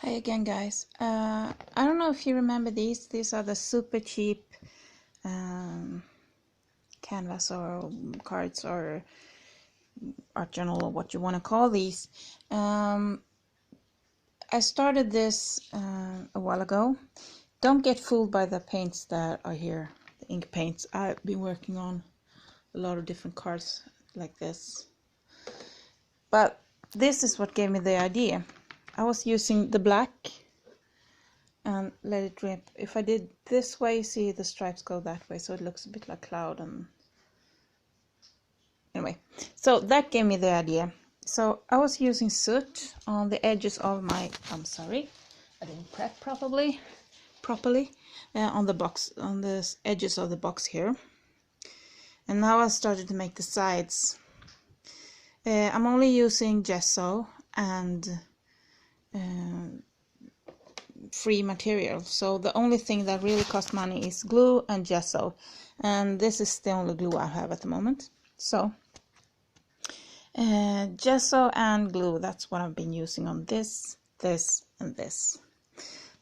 Hi again, guys. I don't know if you remember these. These are the super cheap canvas or cards or art journal or what you want to call these. I started this a while ago. Don't get fooled by the paints that are here, the ink paints. I've been working on a lot of different cards like this. But this is what gave me the idea. I was using the black and let it drip. If I did this way, see the stripes go that way, so it looks a bit like cloud. And anyway, so that gave me the idea. So I was using soot on the edges of my, I'm sorry, I didn't prep properly on the box, on the edges of the box here. And now I started to make the sides. I'm only using gesso and free material, so the only thing that really costs money is glue and gesso, and this is the only glue I have at the moment. So gesso and glue, that's what I've been using on this and this.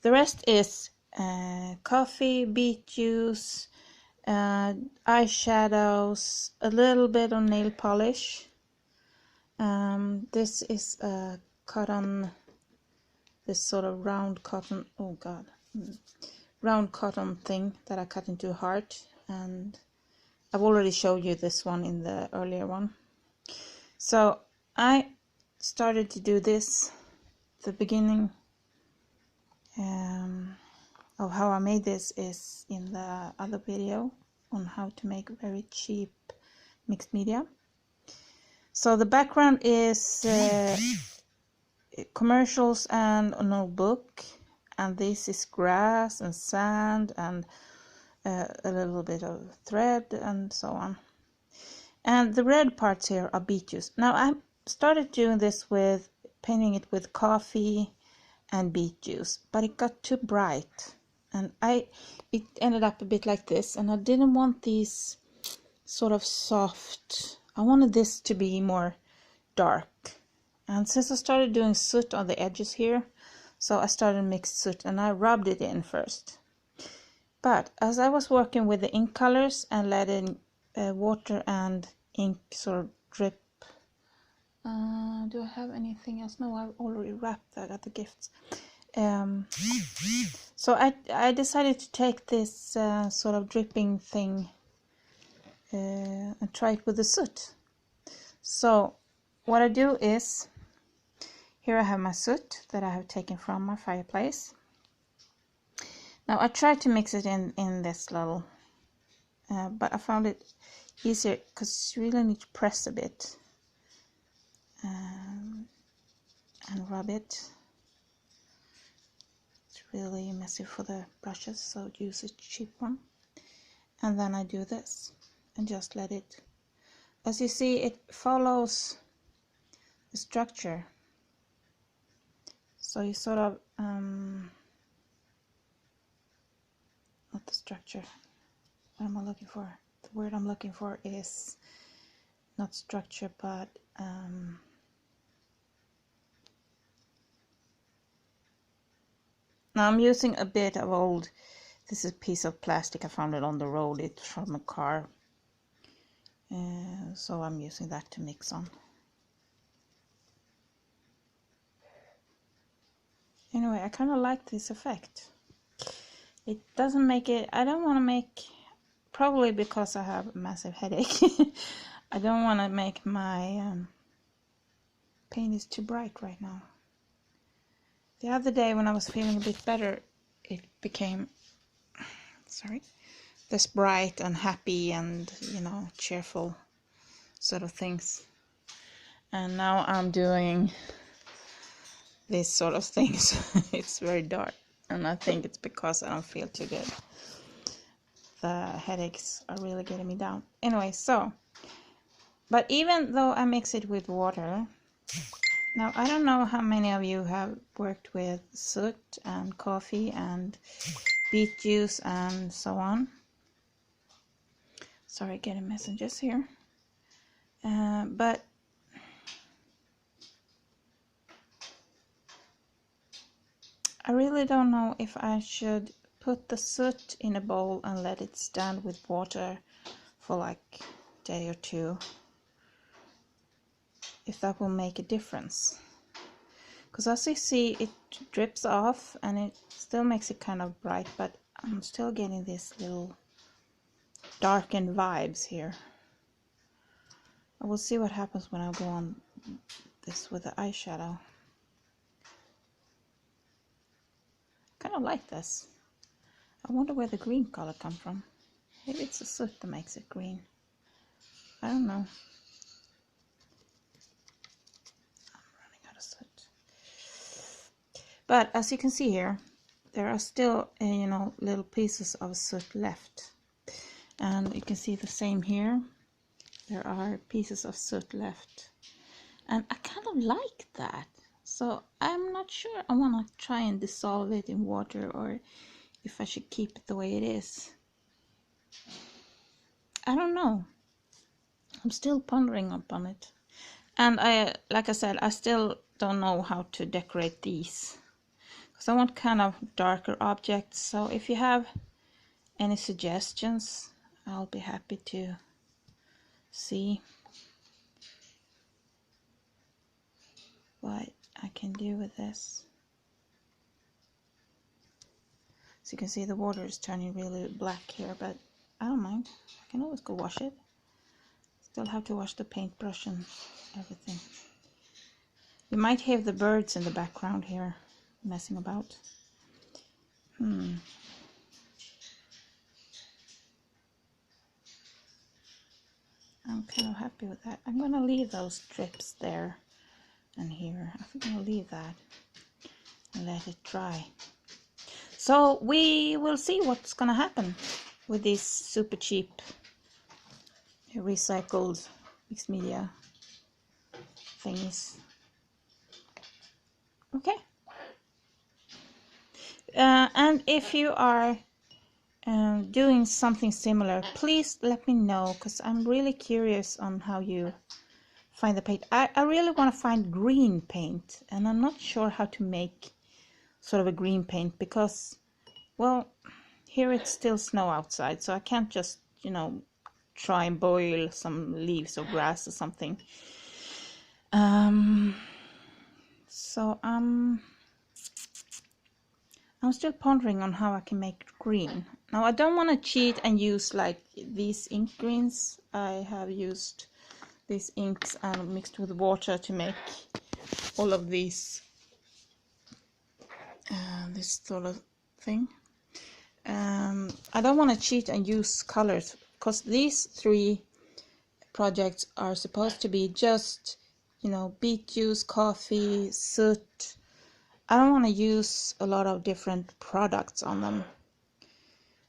The rest is coffee, beet juice, eyeshadows, a little bit of nail polish. This is a cotton, this sort of round cotton, oh god, round cotton thing that I cut into a heart, and I've already showed you this one in the earlier one. So I started to do this, the beginning of how I made this is in the other video on how to make very cheap mixed media. So the background is commercials and a notebook, and this is grass and sand and a little bit of thread and so on. And the red parts here are beet juice. Now I started doing this with painting it with coffee and beet juice, but it got too bright and it ended up a bit like this, and I didn't want these sort of soft. I wanted this to be more dark. And since I started doing soot on the edges here, so I started mixed soot and I rubbed it in first. But as I was working with the ink colors and letting water and ink sort of drip, do I have anything else? No, I've already wrapped that at the gifts. So I decided to take this sort of dripping thing and try it with the soot. So what I do is, here I have my soot that I have taken from my fireplace. Now I tried to mix it in this little, but I found it easier because you really need to press a bit and rub it. It's really messy for the brushes, so use a cheap one. And then I do this and just let it, as you see, it follows the structure. So you sort of, not the structure, what am I looking for? The word I'm looking for is not structure, but now I'm using a bit of old, this is a piece of plastic, I found it on the road, it's from a car, so I'm using that to mix on. Anyway, I kind of like this effect. It doesn't make it, I don't want to make, probably because I have a massive headache, I don't want to make my paint is too bright right now. The other day when I was feeling a bit better, it became, sorry, this bright and happy and, you know, cheerful sort of things. And now I'm doing these sort of things. It's very dark, and I think it's because I don't feel too good. The headaches are really getting me down. Anyway, so, but even though I mix it with water, now I don't know how many of you have worked with soot and coffee and beet juice and so on. Sorry, getting messages here. But I really don't know if I should put the soot in a bowl and let it stand with water for like a day or two, if that will make a difference. Because as you see, it drips off and it still makes it kind of bright, but I'm still getting these little darkened vibes here. I will see what happens when I go on this with the eyeshadow. Kind of like this. I wonder where the green color comes from. Maybe it's the soot that makes it green. I don't know. I'm running out of soot. But as you can see here, there are still, you know, little pieces of soot left. And you can see the same here. There are pieces of soot left. And I kind of like that. So I'm not sure I want to try and dissolve it in water or if I should keep it the way it is. I don't know. I'm still pondering upon it. And like I said, I still don't know how to decorate these. Because I want kind of darker objects. So if you have any suggestions, I'll be happy to see what I can do with this. So you can see the water is turning really black here, but I don't mind. I can always go wash it. Still have to wash the paintbrush and everything. You might hear the birds in the background here messing about. I'm kind of happy with that. I'm gonna leave those drips there and here. I think I'll leave that and let it dry. So we will see what's gonna happen with these super cheap recycled mixed media thingies. Okay. And if you are doing something similar, please let me know, because I'm really curious on how you find the paint. I really want to find green paint, and I'm not sure how to make sort of a green paint because, well, here it's still snow outside, so I can't just, you know, try and boil some leaves or grass or something. So I'm still pondering on how I can make it green. Now I don't want to cheat and use like these ink greens. I have used these inks and mixed with water to make all of these this sort of thing. I don't want to cheat and use colors because these three projects are supposed to be just, you know, beet juice, coffee, soot. I don't want to use a lot of different products on them.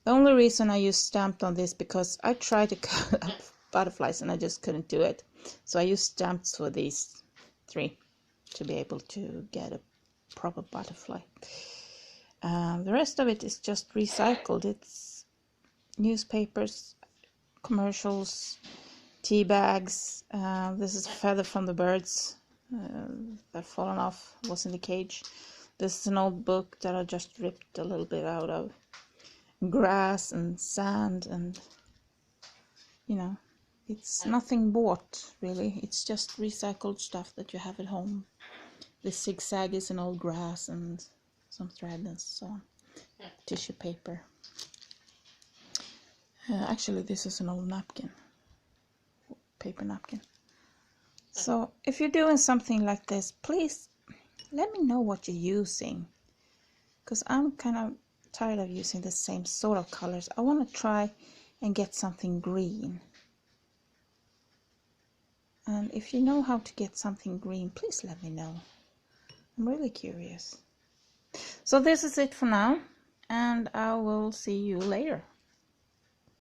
The only reason I use stamped on this because I tried to cut up butterflies and I just couldn't do it. So I used stamps for these three to be able to get a proper butterfly. The rest of it is just recycled. It's newspapers, commercials, tea bags. This is a feather from the birds that fallen off, was in the cage. This is an old book that I just ripped a little bit out of. Grass and sand, and you know, it's nothing bought really. It's just recycled stuff that you have at home. This zigzag is an old grass and some thread and so on. Tissue paper. Actually, this is an old napkin, paper napkin. So if you're doing something like this, please let me know what you're using, because I'm kind of tired of using the same sort of colors. I want to try and get something green. And if you know how to get something green, please let me know. I'm really curious. So this is it for now, and I will see you later.